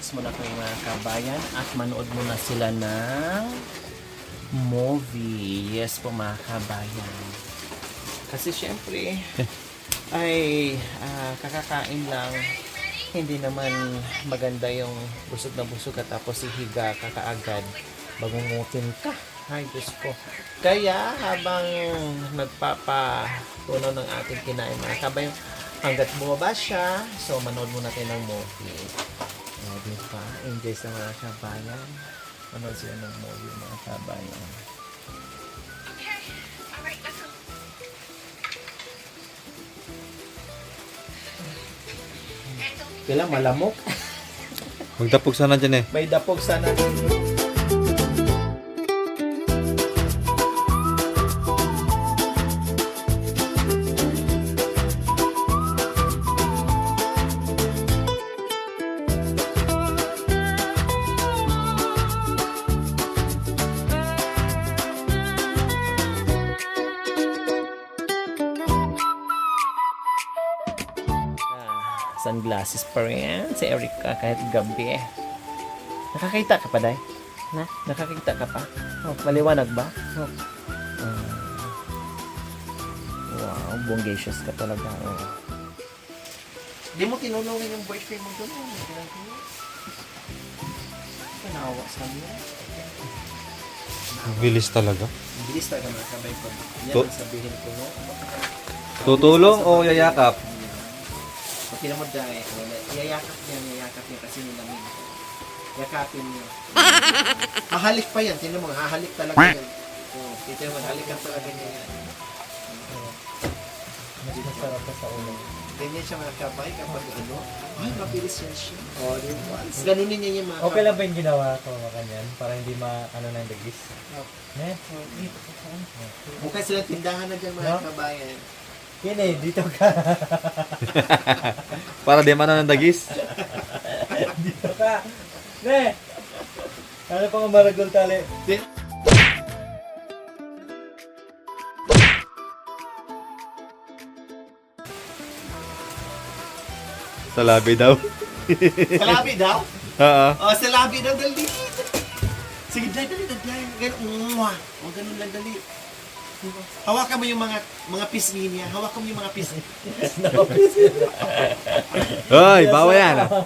relax muna kayo mga kabayan at manood muna sila ng movie. Yes po mga kabayan. Kasi syempre ay kakakain lang. Hindi naman maganda yung busog na busog ka tapos hihiga ka kaagad. Magungutin ka. Ay, Diyos ko. Kaya habang nagpapatunaw ng ating kinain mga kabayan, hanggat bumaba siya, so manood muna tayo ng movie. Diba? Enjoy sa mga kabayan. Manood sila ng movie mga kabayan. Okay. All right, let's go. Kailang malamok. Magdapog sana dyan eh. May dapog sana. Sunglasses pa rin si Erica kahit gabi. Nakakita ka pa, Day? Na? Nakakita ka pa? Oh, maliwanag ba? Oh. Wow, bongacious ka talaga. Oh. Hindi mo tinulungan yung boyfriend mo doon. Panawa sa niya. Bilis talaga. Bilis talaga mga kabay ko. Yan To- ang sabihin ko, no? Tutulong o yayakap? Pag mo dahil, yayakap niya kasi nilamig. Yakapin niya. Hahalik pa yan, tingnan mo, hahalik talaga yan. Oh, tingnan mo, hahalikan talaga niya yan. Masarap pa sa ulo. Ganyan siya mga kabay kapag ano, ay, mabilis yan siya. Oh, di ba? Ganunin niya yung mga Okay lang ba yung ginawa ko makanyan? Para hindi ano ng dagis? Ne? Mukha silang tindahan na dyan mga No? kabayan. Yan eh, dito ka. Para di man ng dagis. Dito ka. Ne! Ano pa nga maragol tali? Sa labi daw. Sa labi daw? Oo. Oh, sa labi daw, dali. Sige, dali. Ganun, oh, ganun lang, dali. Hawakan mo yung mga pisngi niya. Hawakan mo yung mga pisngi. Hoy, bawa yan ah.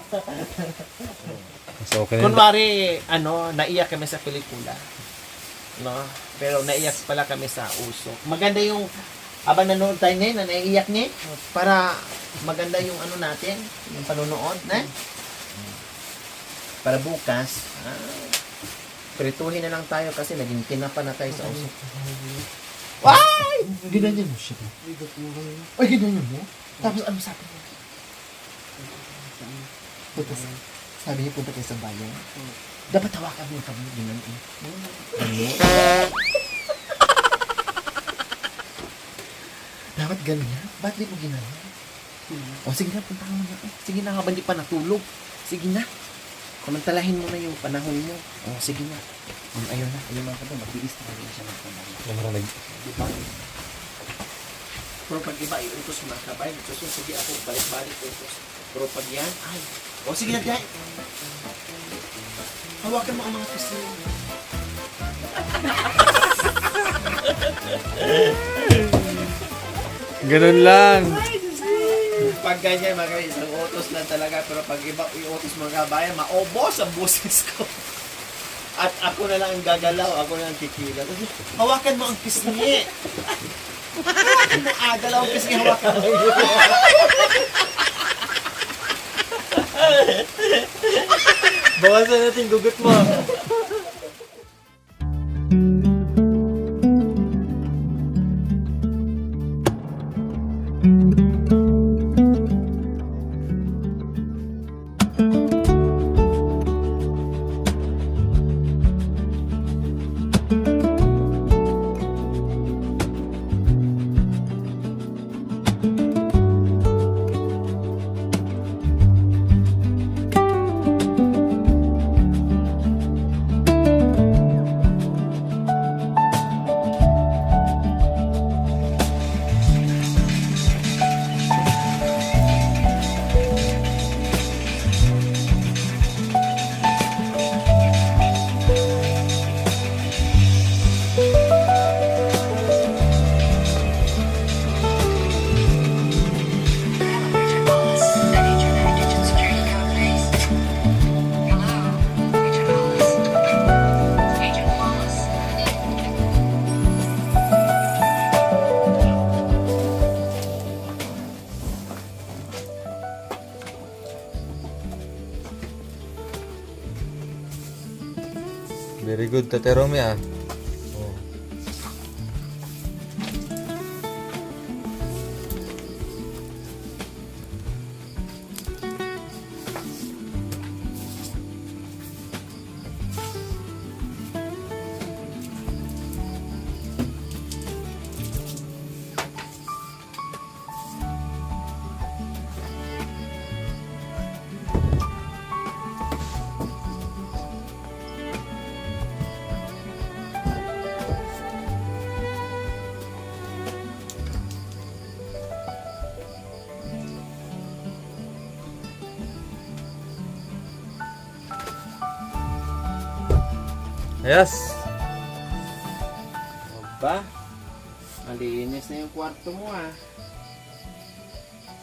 Mas okay na. Kunwari, naiyak kami sa pelikula. No? Pero naiyak pala kami sa usok. Maganda yung, abang nanonood tayo ngayon, na naiiyak niya, para maganda yung natin, yung panonood, na? Para bukas, prituhin na lang tayo kasi naging kinapa na tayo sa usok. Why? Ginanyan mo siya. Ay, ginanyan mo? Tapos ano sabi niya? Sabi niya, punta kayo sa bayan. Dapat hawakan mo kami. Ginanyan. Dapat ganyan? Ba't di mo ginanyan? O sige na, punta ka muna. Sige na, habang di pa natulog. Sige na. Samantalahin mo na yung panahon mo. O sige na. Ayun na, ayun mga kapatid. Mabilis na rin siya ng panahon. Diba? Pero pag iba, iutos mga kabay. Iutos yung sige ako, balik-balik iutos. Pero pag yan, ay. O sige na, Day. Hawakan mo ang mga pisngi mo. Ganun lang. Pag ganyan mga kabay, isang utos lang talaga. Pero pag iba, iutos mga kabayan, maobos ang busis ko. At ako na lang ang gagalaw, ako na lang kikilat. Hawakan mo ang pisngi. Hawakan mo agalaw ang pisngi, hawakan mo. Bawasan natin gugot mo. Very good, Tate Romy ah. Oh. Yes. Ba? Malinis na yung kwarto mo ah.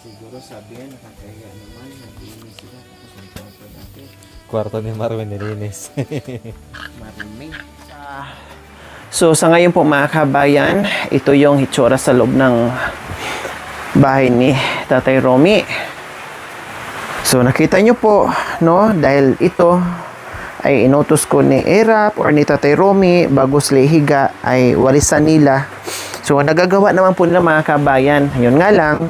Siguro sabi nga nakakahiya naman. Malinis sila. Tapos may kwarto natin. Kwarto ni Marvin nilinis. Maruming. So sa ngayon po mga kabayan, ito yung hitsura sa loob ng bahay ni Tatay Romy. So nakita nyo po, no? Dahil ito ay inutos ko ni Erap or ni Tatay Romy bago sila higa ay walisan nila. So nagagawa naman po nila mga kabayan. Yun nga lang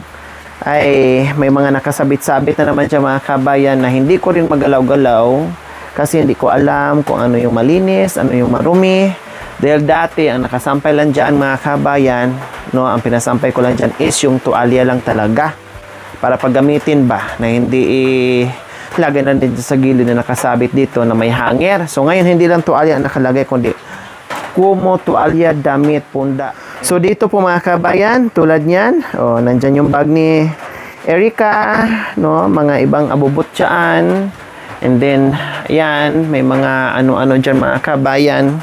ay may mga nakasabit-sabit na naman siya mga kabayan na hindi ko rin magalaw-galaw kasi hindi ko alam kung ano yung malinis, ano yung marumi. Dahil dati ang nakasampay lang dyan mga kabayan, no, ang pinasampay ko lang dyan is yung tuwalya lang talaga para paggamitin ba na hindi lagay na din sa gilid na nakasabit dito na may hanger. So ngayon hindi lang tuwalya ang nakalagay kundi kumo, tuwalya, damit, punda. So dito po mga kabayan, tulad niyan, oh, nandyan yung bag ni Erica, no, mga ibang abubot dyan. And then, yan, may mga ano-ano dyan mga kabayan,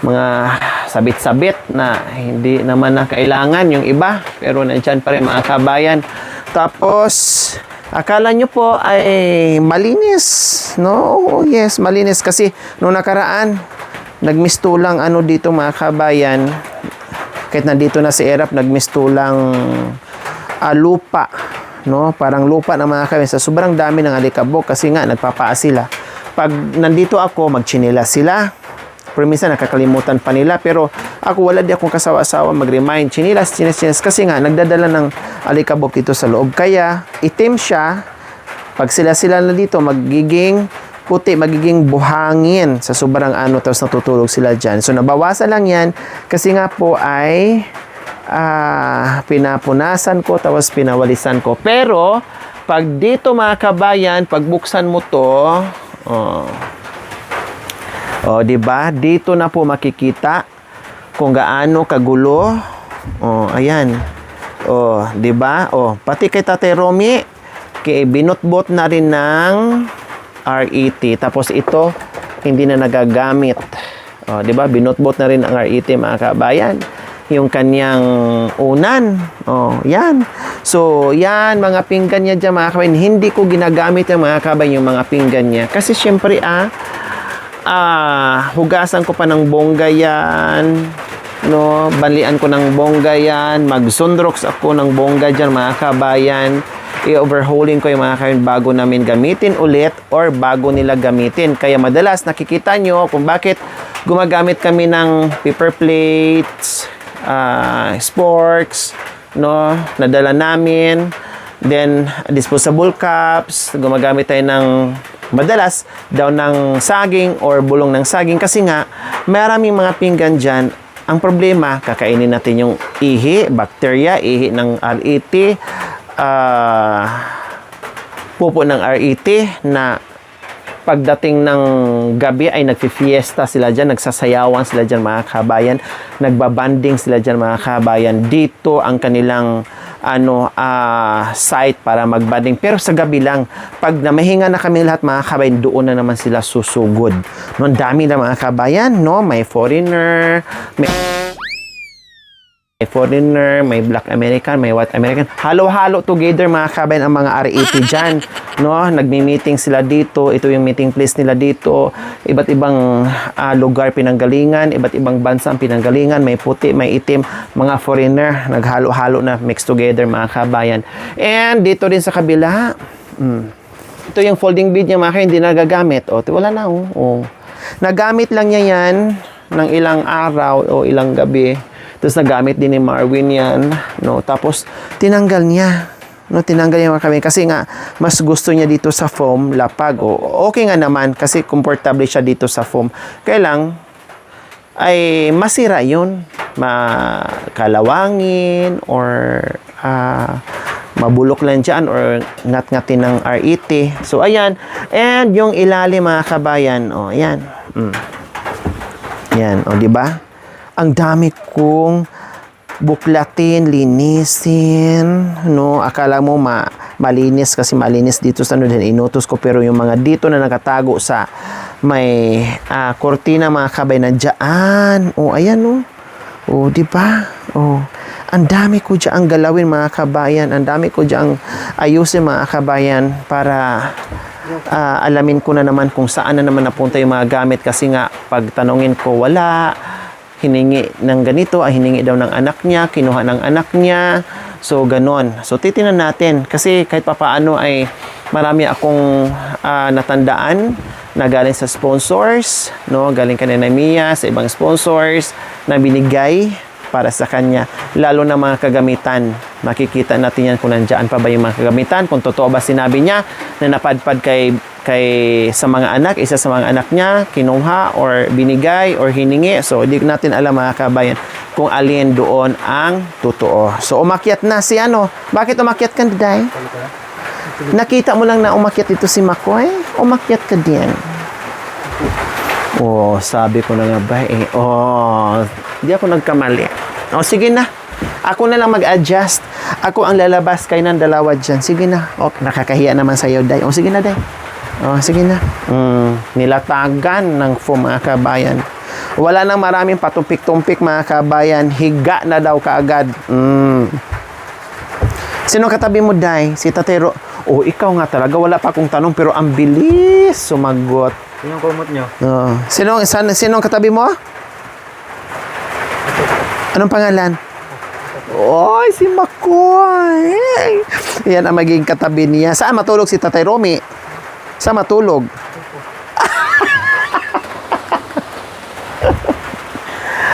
mga sabit-sabit na hindi naman na kailangan yung iba, pero nandyan pa rin mga kabayan. Tapos, akala nyo po ay malinis, no? Oh, yes, malinis kasi noong nakaraan, nagmistulang ano dito mga kabayan, kahit nandito na si Erap, nagmistulang lupa, no? Parang lupa na mga kabayan. Sa sobrang dami ng alikabok kasi nga nagpapaa sila. Pag nandito ako, magchinila sila. Pero minsan nakakalimutan pa nila. Pero ako wala di akong kasawa-sawa mag-remind. Chinilas. Kasi nga nagdadala ng alikabok dito sa loob. Kaya itim siya. Pag sila na dito, magiging puti, magiging buhangin sa sobrang ano. Tapos natutulog sila dyan. So nabawasan lang yan. Kasi nga po ay pinapunasan ko. Tapos pinawalisan ko. Pero pag dito mga kabayan, pag buksan mo to, oh, 'di ba? Dito na po makikita kung gaano kagulo. Oh, ayan. Oh, 'di ba? Oh, pati kay Tatay Romy, binutbot na rin ng RET. Tapos ito hindi na nagagamit. Oh, 'di ba? Binutbot na rin ang RET mga kabayan. Yung kanyang unan. Oh, yan. So, yan, mga pinggan niya dyan, mga kabayan. Hindi ko ginagamit yung mga kabayan, yung mga pinggan niya. Kasi, syempre, hugasan ko pa ng bongga yan. No? Balian ko ng bongga yan. Mag-sunrox ako ng bongga dyan, mga kabayan. I-overhauling ko yung mga kabayan bago namin gamitin ulit or bago nila gamitin. Kaya, madalas, nakikita nyo kung bakit gumagamit kami ng paper plates, sporks, no, nadala namin, then disposable cups, gumagamit tayo ng madalas daw ng saging or bulong ng saging kasi nga maraming mga pinggan dyan. Ang problema, kakainin natin yung ihi, bacteria, ihi ng RET, pupo ng RET na pagdating ng gabi ay nagfi-fiesta sila dyan, nagsasayawan sila dyan mga kabayan, nagbabanding sila dyan mga kabayan. Dito ang kanilang site para magbanding. Pero sa gabi lang, pag namahinga na kami lahat mga kabayan, doon na naman sila susugod. No, dami na mga kabayan, no? May foreigner, may may black American, may white American. Halo-halo together mga kabayan ang mga RET dyan. No? Nagmi-meeting sila dito. Ito yung meeting place nila dito. Iba't ibang lugar pinanggalingan. Iba't ibang bansa ang pinanggalingan. May puti, may itim. Mga foreigner. Naghalo-halo na mix together mga kabayan. And dito din sa kabila. Ito yung folding bed niya mga kabayan. Hindi nagagamit. O, wala na. Nagamit lang niya yan ng ilang araw o ilang gabi. Tapos nagamit din ni Marvin yan. No? Tapos tinanggal niya. No, tinanggal niya mga kami kasi nga mas gusto niya dito sa foam, lapag. O, okay nga naman kasi comfortable siya dito sa foam. Kaya lang, ay masira yun. Makalawangin or mabulok lang dyan or ngat-ngatin ng RET. So, ayan. And yung ilalim mga kabayan. O, ayan. Yan. O, diba? Ang dami kong buklatin, linisin, no? Akala mo malinis kasi malinis dito sa ano din inutos ko pero yung mga dito na nakatago sa may kortina mga kabay na dyan. Oh, ayan oh. Oh, di ba? Oh. Ang dami ko diyan galawin mga kabayan. Ang dami ko diyan ayusin mga kabayan para alamin ko na naman kung saan na naman napunta yung mga gamit kasi nga pag tanungin ko wala, hiningi ng ganito, hiningi daw ng anak niya, kinuha ng anak niya. So, ganon. So, titinan natin. Kasi kahit papaano ay marami akong natandaan na galing sa sponsors, no? Galing kanina Mia, sa ibang sponsors na binigay para sa kanya. Lalo na mga kagamitan. Makikita natin yan kung nandiyan pa ba yung mga kagamitan. Kung totoo ba sinabi niya na napadpad kay sa mga anak, isa sa mga anak niya, kinuha or binigay or hiningi. So, hindi natin alam mga kabayan kung alin doon ang totoo. So, umakyat na si ano. Bakit umakyat ka, Day? Nakita mo lang na umakyat ito si Makoy? Umakyat ka din. Oh, sabi ko na nga ba eh. Oh, hindi ako nagkamali. Oh, sige na. Ako na lang mag-adjust. Ako ang lalabas kayo ng dalawa dyan. Sige na. Oh, nakakahiya naman sa'yo, Day. Oh, sige na, Day. Oh, sige na. Nilatagan ng foam mga kabayan. Wala nang maraming patumpik-tumpik mga kabayan. Higa na daw kaagad. Sino katabi mo, Day? Si Tatero. Oh, ikaw nga talaga. Wala pa akong tanong pero ang bilis sumagot. Sino ang kumot nyo? Oh. Sino katabi mo? Anong pangalan? Oy, si Makoy. Yan ang magiging katabi niya. Saan matulog si Tatay Romy? Saan matulog?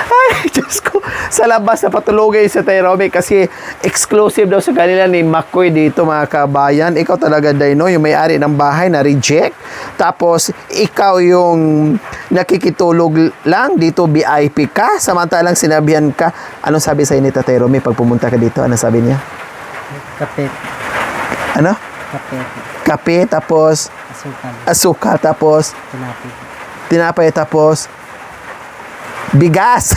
Ay, Diyos ko. Sa labas na patulogay si Tatay Romy kasi exclusive daw sa kanila ni Makoy dito mga kabayan. Ikaw talaga, Dino, yung may-ari ng bahay na reject. Tapos, ikaw yung nakikitulog lang dito, VIP ka. Samantalang sinabihan ka. Anong sabi sa'yo ni Tatay Romy pag pumunta ka dito? Anong sabi niya? Kape. Ano? Kape. Kape, tapos asukal, tapos tinapay, tapos bigas.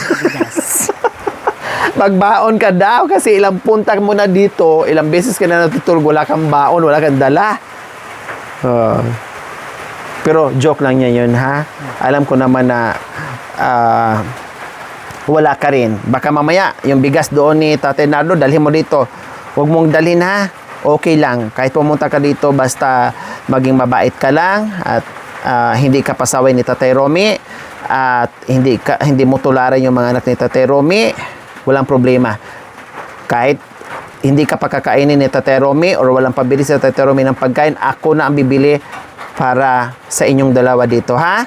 Magbaon ka daw kasi ilang punta mo na dito, ilang beses ka na natutulog, wala kang baon, wala kang dala. Pero joke lang niya yun, ha? Alam ko naman na wala ka rin. Baka mamaya, yung bigas doon ni Tatay Nardo, dalhin mo dito. Huwag mong dalhin, ha? Okay lang. Kahit pumunta ka dito, basta maging mabait ka lang at hindi ka pasaway ni Tatay Romy at hindi mo tularan yung mga anak ni Tatay Romy, walang problema. Kahit hindi ka pakakainin ni Tatay Romy or walang pabili sa Tatay Romy ng pagkain, ako na ang bibili para sa inyong dalawa dito, ha?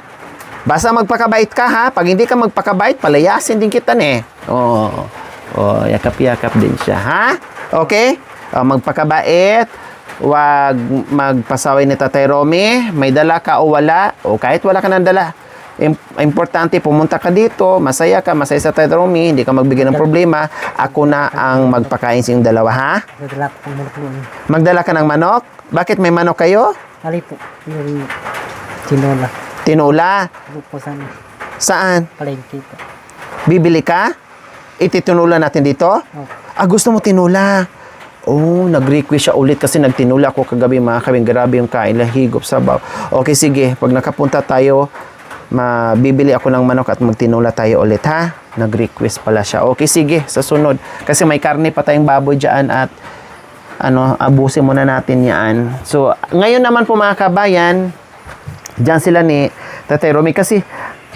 Basta magpakabait ka, ha? Pag hindi ka magpakabait, palayasin din kita, ne? Oh, yakap-yakap din siya, ha? Okay? Magpakabait, wag magpasaway ni Tatay Romy, may dala ka o wala, o kahit wala ka ng dala. Importante, pumunta ka dito, masaya sa Tatay Romy, hindi ka magbigay ng problema, ako na ang magpakain sa inyong dalawa, ha? Magdala ko ng manok noon. Magdala ka ng manok? Bakit may manok kayo? Ali po. Yung tinola. Tinola? Po Saan? palengke po. Bibili ka? Ititinula natin dito? Oh. Gusto mo tinula? Oh, nag-request siya ulit kasi nagtinula ako kagabi mga kabing. Grabe yung kain, lahigop, sabaw. Okay, sige. Pag nakapunta tayo, mabibili ako ng manok at magtinula tayo ulit, ha? Nag-request pala siya. Okay, sige. Sa sunod. Kasi may karne pa tayong baboy dyan at abusin muna natin yan. So, ngayon naman po mga kabayan, dyan sila ni Tatay Romy kasi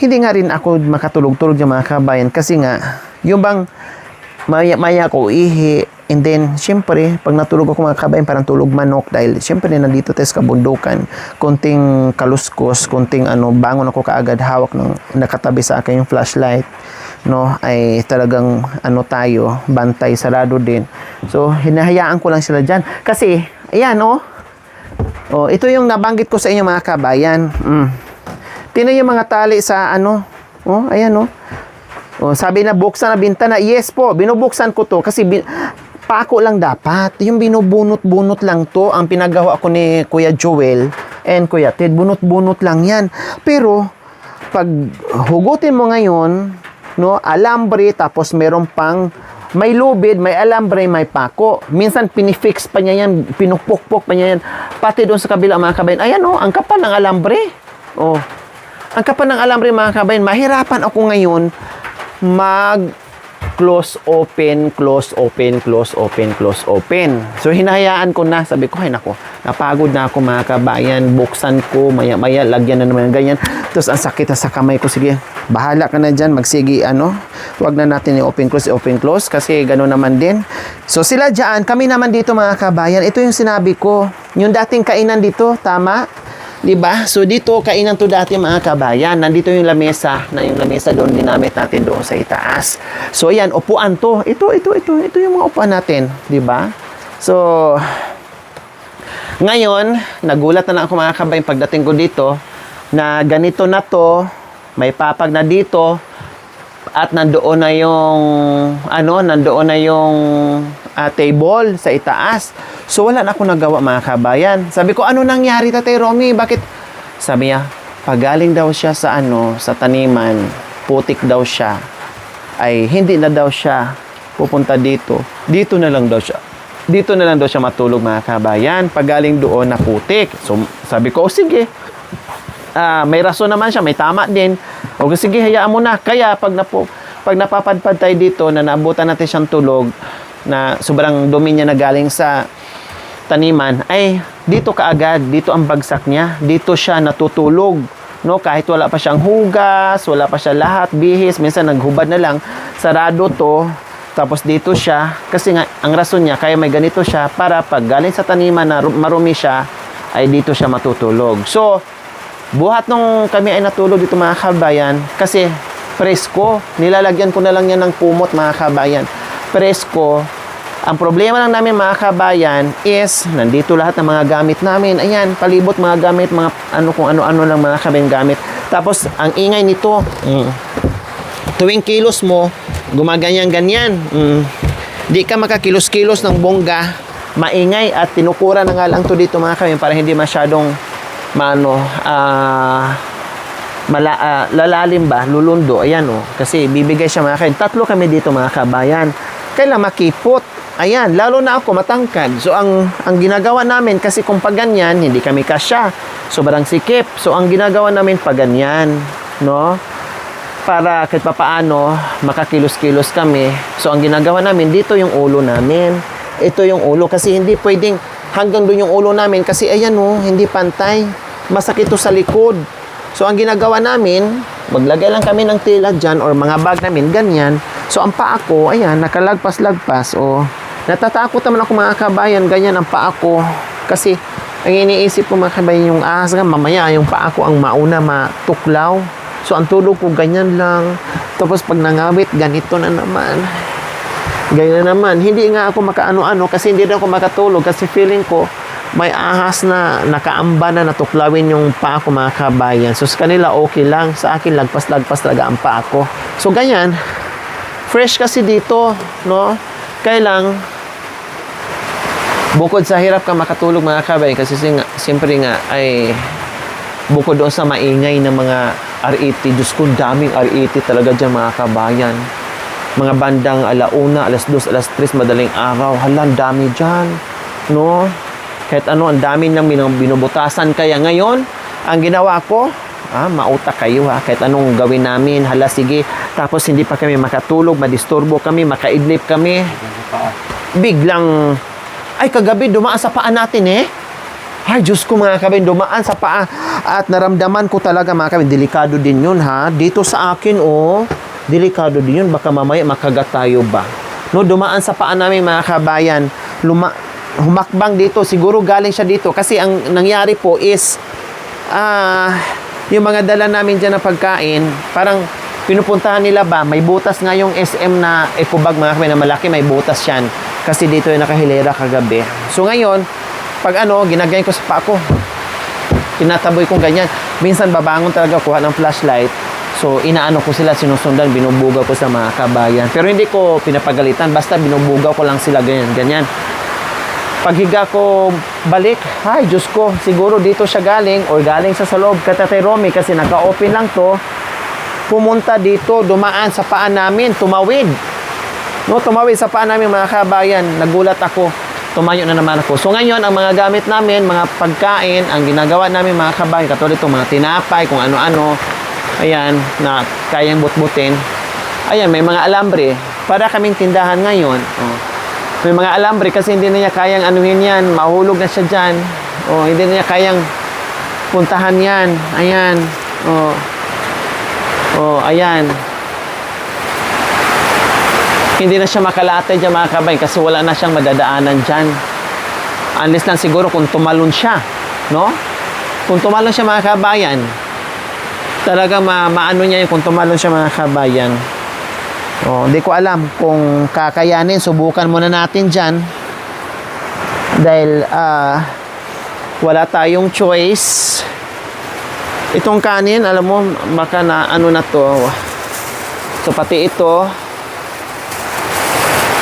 hindi nga rin ako makatulog-tulog yung mga kabayan kasi nga, yung bang maya ko ihi. And then, syempre, pag natulog ako mga kabayan, parang tulog manok dahil syempre nandito tayo sa kabundukan. Konting kaluskos, konting bangon ako kaagad, hawak ng nakatabi sa akin yung flashlight. No, ay talagang tayo, bantay, sarado din. So, hinahayaan ko lang sila dyan. Kasi, ayan, oh, ito yung nabanggit ko sa inyo mga kabayan. Tingnan yung mga tali sa oh, ayan, oh. Oh, sabi na buksan na bintana. Yes po, binubuksan ko to kasi pako lang dapat. Yung binubunot-bunot lang to. Ang pinagawa ko ni Kuya Joel and Kuya Ted, bunot-bunot lang yan. Pero, pag hugutin mo ngayon, no, alambre, tapos meron pang may lubid, may alambre, may pako. Minsan pinifix pa niya yan, pinupukpok pa niya yan. Pati doon sa kabila mga kabayan, ayan ang kapal ng alambre. Oh. Ang kapal ng alambre mga kabayan, mahirapan ako ngayon close, open, close, open, close, open, close, open. So, hinahayaan ko na. Sabi ko, ay nako, napagod na ako mga kabayan. Buksan ko, maya-maya, lagyan na naman ganyan. Tapos, ang sakit na sa kamay ko. Sige, bahala ka na dyan. Magsige, Huwag na natin i-open, close, kasi gano'n naman din. So, sila dyan, kami naman dito mga kabayan. Ito yung sinabi ko. Yung dating kainan dito, tama? Diba? So, dito, kainan to dati mga kabayan. Nandito yung lamesa. Yung lamesa doon, ginamit natin doon sa itaas. So, ayan, upuan to. Ito yung mga upuan natin. Diba? So, ngayon, nagulat na lang ako mga kabayan pagdating ko dito na ganito na to. May papag na dito. At nandoon na yung table sa itaas. So, wala na ako nagawa mga kabayan. Sabi ko, ano nangyari Tatay Romy? Bakit? Sabi niya, pagaling daw siya sa sa taniman, putik daw siya. Ay, hindi na daw siya pupunta dito. Dito na lang daw siya matulog mga kabayan. Pagaling doon na putik. So, sabi ko, sige. May rason naman siya, may tama din. O sige, hayaan mo na. Kaya, pag napapadpad tayo dito, na naabutan natin siyang tulog, na sobrang dumi niya na galing sa taniman, ay dito kaagad, dito ang bagsak niya, dito siya natutulog, no? Kahit wala pa siyang hugas, wala pa siya lahat, bihis, minsan naghubad na lang, sarado to, tapos dito siya, kasi nga, ang rason niya, kaya may ganito siya, para pag galing sa taniman na marumi siya, ay dito siya matutulog. So, buhat nung kami ay natulog dito mga kabayan, kasi presko, nilalagyan ko na lang yan ng kumot mga kabayan, presko. Ang problema lang namin mga kabayan is nandito lahat ng mga gamit namin. Ayan, palibot mga gamit, mga kung ano-ano lang mga kabayan gamit. Tapos ang ingay nito, tuwing kilos mo, gumaganyan-ganyan. Di ka makakilos-kilos ng bongga, maingay at tinukura na nga lang to dito mga kabayan para hindi masyadong lalalim ba, lulundo. Ayan kasi bibigay siya mga kabayan. 3 kami dito mga kabayan. Kailan makipot. Ayan, lalo na ako matangkad. So, ang ginagawa namin, kasi kung pag ganyan, hindi kami kasya. Sobrang sikip. So, ang ginagawa namin pag ganyan, no? Para kahit papaano, makakilos-kilos kami. So, ang ginagawa namin, dito yung ulo namin. Ito yung ulo. Kasi hindi pwedeng hanggang doon yung ulo namin. Kasi, ayan hindi pantay. Masakit to sa likod. So, ang ginagawa namin, maglagay lang kami ng tela dyan or mga bag namin, ganyan. So, ang paa ko, ayan, nakalagpas-lagpas. Natatakot naman ako mga kabayan, ganyan ang paa ko. Kasi, ang iniisip ko mga kabayan, yung ahas nga, mamaya yung paa ko ang mauna matuklaw. So, ang tulog ko, ganyan lang. Tapos, pag nangawit, ganito na naman. Ganyan naman. Hindi nga ako makaano-ano kasi hindi na ako makatulog kasi feeling ko, may ahas na nakaamba na natuklawin yung paa ko mga kabayan. So, sa kanila okay lang. Sa akin, lagpas-lagpas talaga ang paa ko. So, ganyan. Fresh kasi dito, no? Kaya lang, bukod sa hirap ka makatulog mga kabayan kasi siyempre nga ay bukod doon sa maingay ng mga RET. Diyos ko, daming RET talaga dyan mga kabayan. Mga bandang 1:00, 2:00, 3:00 madaling araw. Hala, dami dyan. No? Kahit ang dami nang binubutasan. Kaya ngayon, ang ginawa ko, mautak kayo kahit anong gawin namin. Hala, sige. Tapos hindi pa kami makatulog, madisturbo kami, makaidlip kami. Biglang, ay kagabi dumaan sa paa natin Ay, Diyos ko mga kabin, dumaan sa paa. At naramdaman ko talaga mga kabin, delikado din yun Dito sa akin delikado din yun. Baka mamaya makagat tayo ba? no, dumaan sa paa namin mga kabayan. Humakbang dito, siguro galing siya dito kasi ang nangyari po is yung mga dala namin dyan na pagkain, parang pinupuntahan nila ba, may butas nga yung SM na Ecobag mga kabayan na malaki, may butas yan kasi dito yung nakahilera kagabi. So ngayon, pag ginagayin ko sa paa ko, tinataboy kong ganyan. Minsan babangon talaga, kuha ng flashlight. So, inaano ko sila, sinusundan, binubugaw ko sa mga kabayan. Pero hindi ko pinapagalitan, basta binubugaw ko lang sila, ganyan. Paghiga ko balik, ay, Diyos ko, siguro dito siya galing or galing sa loob. Katatay Romy, kasi naka-open lang to, pumunta dito, dumaan sa paan namin, tumawid. No, tumawid sa paan namin mga kabayan. Nagulat ako, tumayo na naman ako. So ngayon, ang mga gamit namin, mga pagkain, ang ginagawa namin mga kabayan, katulad itong mga tinapay, kung ano-ano, ayan, na kayang butbutin. Ayan, may mga alambre. Para kaming tindahan ngayon. Oh. May mga alambre kasi hindi na niya kayang anuhin yan. Mahulog na siya dyan. Oh, hindi na niya kayang puntahan yan. Ayan. Oh. Oh, ayan. Hindi na siya makalatay dyan mga kabayan kasi wala na siyang madadaanan dyan. Unless lang siguro kung tumalon siya. No? Kung tumalon siya mga kabayan, talaga maano niya yun kung tumalon siya mga kabayan. Hindi ko alam kung kakayanin. Subukan muna natin dyan. Dahil wala tayong choice. Itong kanin, alam mo, baka na ano na to. So pati ito,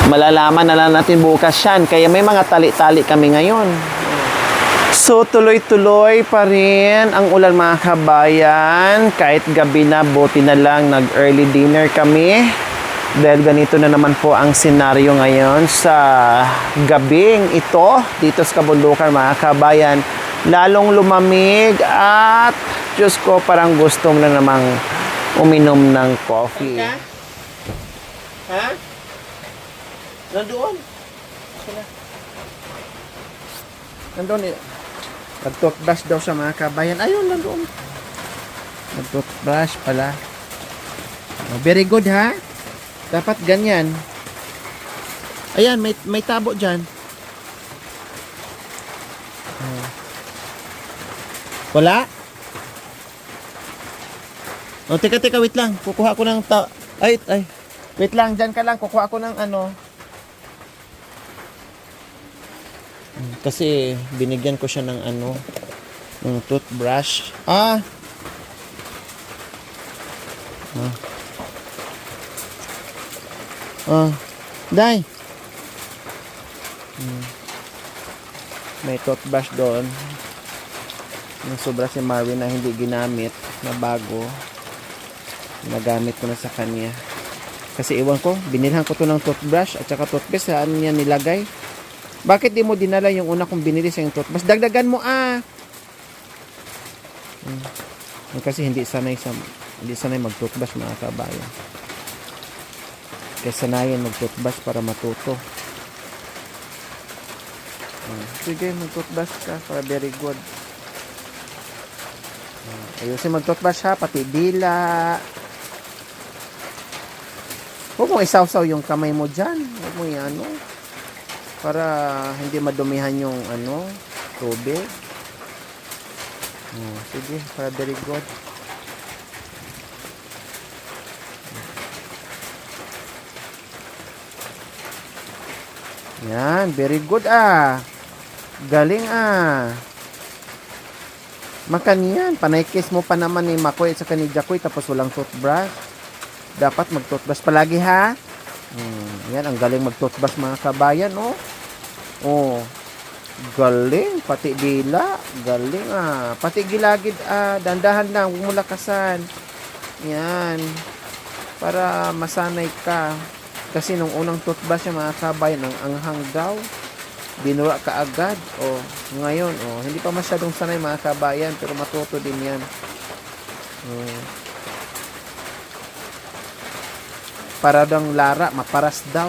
malalaman na lang natin bukas yan. Kaya may mga tali-tali kami ngayon. So, tuloy-tuloy pa rin ang ulan mga kabayan. Kahit gabi na, buti na lang nag-early dinner kami. Dahil ganito na naman po ang senaryo ngayon sa gabing ito. Dito sa Kabundukan mga kabayan. Lalong lumamig at Diyos ko, parang gusto mo na namang uminom ng coffee. Ha? Nandoon? Nandoon eh. Nag-toothbrush daw siya mga kabayan. Ayun, nandoon. Nag-toothbrush pala. Very good ha. Dapat ganyan. Ayan, may tabo dyan. Wala? Teka, wait lang. Kukuha ko ng ay. Wait lang, dyan ka lang. Kukuha ko ng Kasi binigyan ko siya ng ng toothbrush. Day. May toothbrush doon. Yung sobra si Marvin na hindi ginamit, na bago. Nagamit ko na sa kanya. Kasi iwan ko, binilhan ko to ng toothbrush at saka toothpaste. Saan niya nilagay? Bakit di mo dinala yung una kong binili sa yung toothbrush? Dagdagan mo Kasi hindi sanay mag-toothbrush mga kabayan. Kaya sanayin mag-toothbrush para matuto. Sige, mag-toothbrush ka para very good. Ayusin mag-toothbrush ha, pati dila. Huwag mo isawsaw yung kamay mo dyan. Huwag mo yan, para hindi madumihan yung tubig. Sige, para very good. Yan, very good galing makan yan. Panay kiss mo pa naman ni Makoy at sa ni Jakoy tapos walang toothbrush. Dapat mag-toothbrush palagi ha. Yan, ang galing mag-toothbrush mga kabayan galing, pati dila, galing pati gilagid dandahan lang, huwag mo lakasan. Yan, para masanay ka. Kasi nung unang toothbrush yung mga kabayan, ang anghang daw, binura ka agad. Ngayon, hindi pa masyadong sanay mga kabayan, pero matuto din yan. Para daw Lara, maparas daw.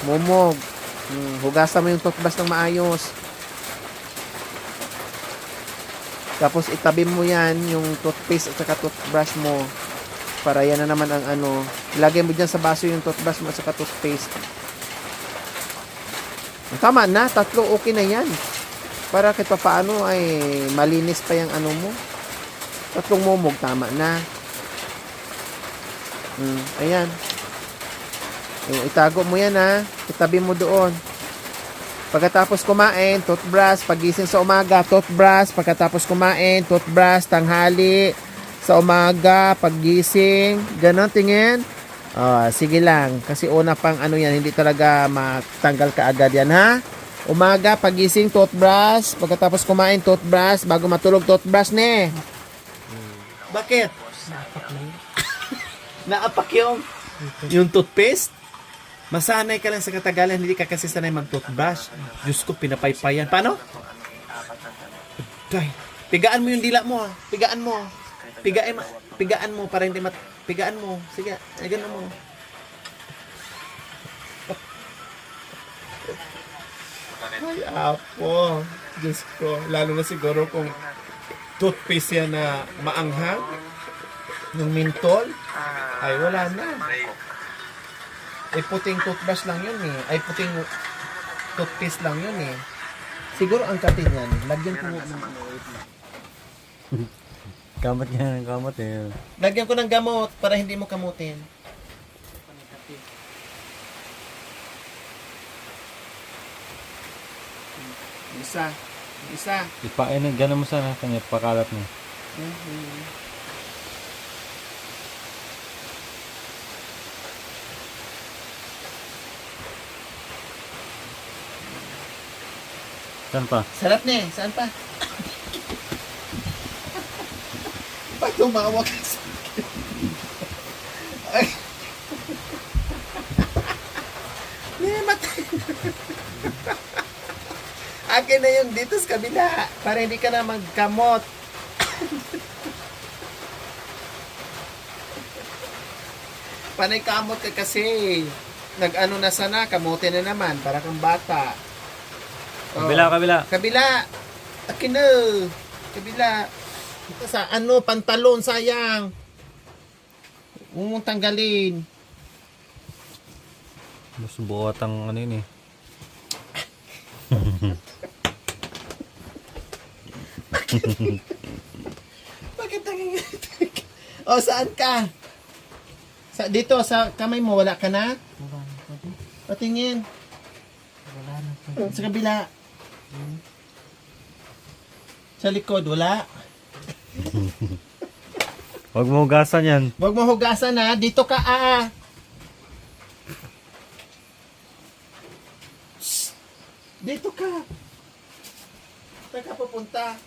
Mumog. Hugasan mo yung toothbrush ng maayos. Tapos itabi mo yan, yung toothpaste at saka toothbrush mo. para yan na naman ang ano. Ilagay mo dyan sa baso yung toothbrush mo at saka toothpaste. Tama na, 3 okay na yan. Para kahit pa paano ay malinis pa yung ano mo. 3 mumog, tama na. Ayan. Itago mo yan ha. Itabi mo doon. Pagkatapos kumain, toothbrush. Pagising sa umaga, toothbrush. Pagkatapos kumain, toothbrush. Tanghali, sa umaga, paggising. Ganon, tingin. Sige lang. Kasi una pang ano yan, hindi talaga matanggal ka agad yan ha. Umaga, pagising, toothbrush. Pagkatapos kumain, toothbrush. Bago matulog, toothbrush ne. Bakit? Naapak yung toothpaste. Masanay ka lang sa katagalan, hindi ka kasi sanay mag-toothbrush. Diyos ko, pinapaypayan. Paano? Day, pigaan mo yung dila mo. Pigaan mo. Pigaan mo para hindi pigaan mo. Sige, ay ganun mo. Ay, apo. Diyos ko, lalo na siguro kung toothpaste yan na maanghang. Yung mentol. Ay, wala na. Ay, puting toothbrush lang yun eh. Ay, puting toothpaste lang yun eh. Siguro ang katin yan. Lagyan ko ng Kamot niya ng kamot eh. Lagyan ko ng gamot para hindi mo kamutin. Isa. Isa. Ipain na, gano'n mo sana kanya, pakalat mo. Saan pa? Sarap na eh. Saan pa? Pag tumawa ka sa akin. Ay. Matay. Akin na yung dito sa kabila. Para hindi ka na magkamot. Panay kamot ka kasi. Nag-ano na sana. Kamote na naman. Para kang bata. Kabila, kabila. Kabila. Akin na. Kabila. Ito sa ano, pantalon, sayang. Huwag mong tanggalin. Mas buhat ang ano yun eh. Bakit nangyayari? O, saan ka? Dito, sa kamay mo, wala ka na? Patingin. Sa kabila. Sa likod, wala. Huwag mo hugasan yan. Huwag mo hugasan ha. Dito ka, Shh. Dito ka. Saan ka pupunta?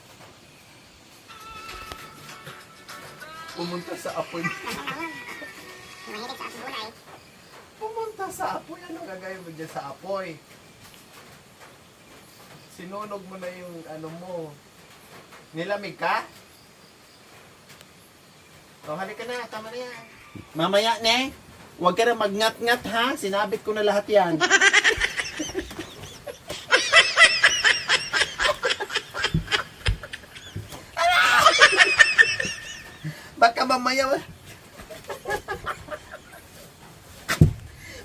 Pumunta sa apoy. Pumunta sa apoy. Ano gagawin mo dyan sa apoy? Sinunog mo na yung ano mo. Nilamig ka? O, halika na. Tama na yan. Mamaya, ne? Huwag ka na magngat-ngat, ha? Sinabit ko na lahat yan. Baka mamaya...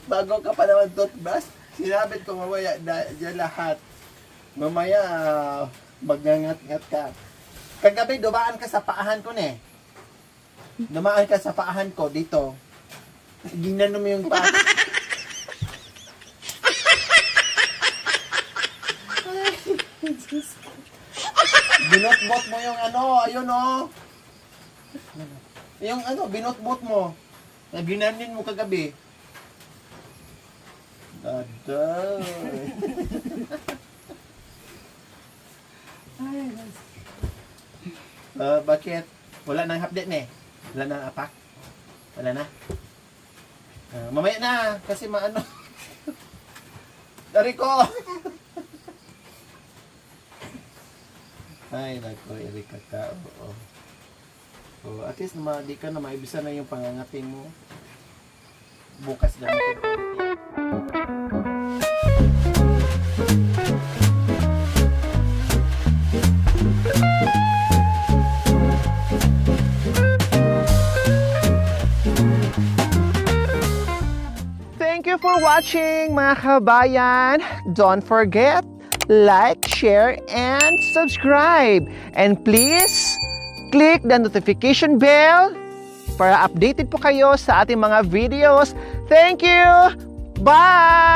Bago ka pa naman toothbrush, sinabit ko mamaya dyan lahat. Mamaya, magngangat-ngat ka. Kagabi, dumaan ka sa paahan ko, ne? Dumaan ka sa paahan ko, dito. Ginano mo yung paa. Binotbot mo yung ano, ayun o. Yung ano, binotbot mo. Ginanin mo kagabi. Daday. Bakit? Wala nang update ne? Wala nang apak? Wala na? Mamaya na, kasi maano. Dari ko! Ay, nako, Erika ka. Oo. So, at least di ka na maibisa na yung pangangati mo. Bukas gamitin ko ulit yan. watching, mga kabayan. Don't forget, like, share, and subscribe. And please, click the notification bell para updated po kayo sa ating mga videos. Thank you! Bye!